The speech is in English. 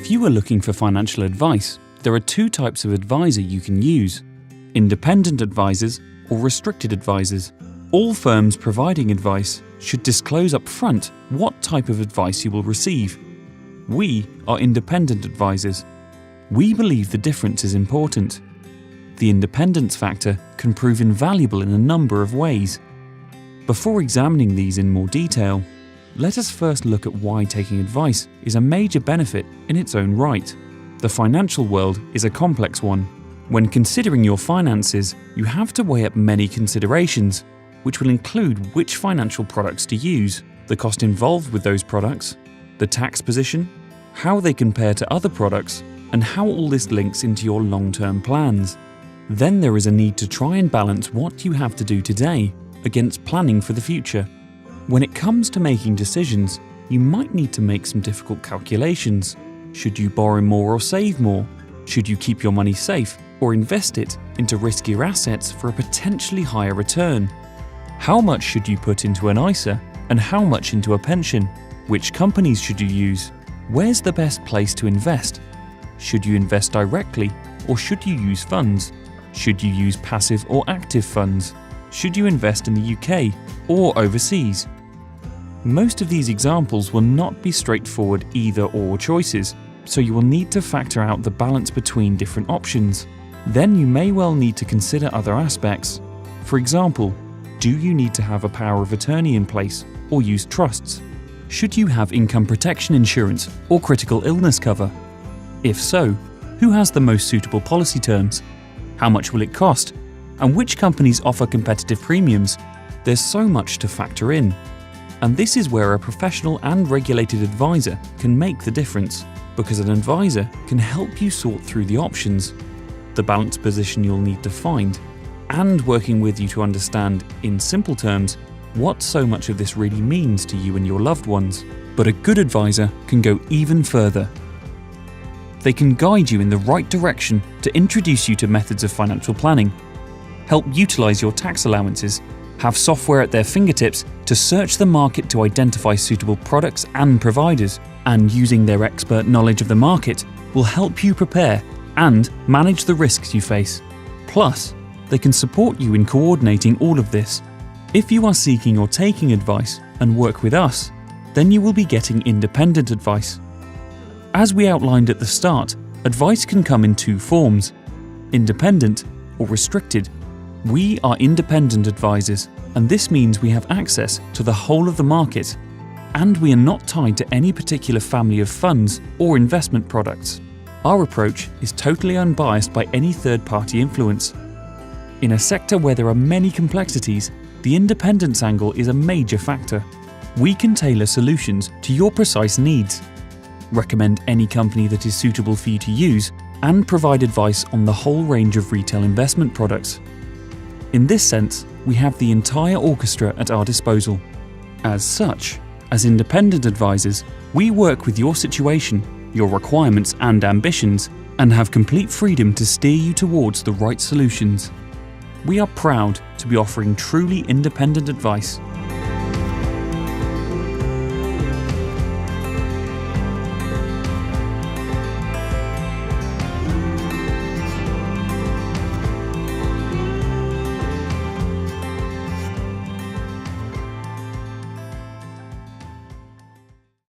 If you are looking for financial advice, there are two types of advisor you can use: independent advisors or restricted advisors. All firms providing advice should disclose up front what type of advice you will receive. We are independent advisors. We believe the difference is important. The independence factor can prove invaluable in a number of ways. Before examining these in more detail, let us first look at why taking advice is a major benefit in its own right. The financial world is a complex one. When considering your finances, you have to weigh up many considerations, which will include which financial products to use, the cost involved with those products, the tax position, how they compare to other products, and how all this links into your long-term plans. Then there is a need to try and balance what you have to do today against planning for the future. When it comes to making decisions, you might need to make some difficult calculations. Should you borrow more or save more? Should you keep your money safe or invest it into riskier assets for a potentially higher return? How much should you put into an ISA and how much into a pension? Which companies should you use? Where's the best place to invest? Should you invest directly or should you use funds? Should you use passive or active funds? Should you invest in the UK or overseas? Most of these examples will not be straightforward either-or choices, so you will need to factor out the balance between different options. Then you may well need to consider other aspects. For example, do you need to have a power of attorney in place or use trusts? Should you have income protection insurance or critical illness cover? If so, who has the most suitable policy terms? How much will it cost? And which companies offer competitive premiums? There's so much to factor in. And this is where a professional and regulated advisor can make the difference, because an advisor can help you sort through the options, the balanced position you'll need to find, and working with you to understand, in simple terms, what so much of this really means to you and your loved ones. But a good advisor can go even further. They can guide you in the right direction to introduce you to methods of financial planning, help utilize your tax allowances, have software at their fingertips to search the market to identify suitable products and providers, and using their expert knowledge of the market will help you prepare and manage the risks you face. Plus, they can support you in coordinating all of this. If you are seeking or taking advice and work with us, then you will be getting independent advice. As we outlined at the start, advice can come in two forms: independent or restricted. We are independent advisors, and this means we have access to the whole of the market, and we are not tied to any particular family of funds or investment products. Our approach is totally unbiased by any third-party influence. In a sector where there are many complexities, the independence angle is a major factor. We can tailor solutions to your precise needs, recommend any company that is suitable for you to use, and provide advice on the whole range of retail investment products. In this sense, we have the entire orchestra at our disposal. As such, as independent advisors, we work with your situation, your requirements and ambitions, and have complete freedom to steer you towards the right solutions. We are proud to be offering truly independent advice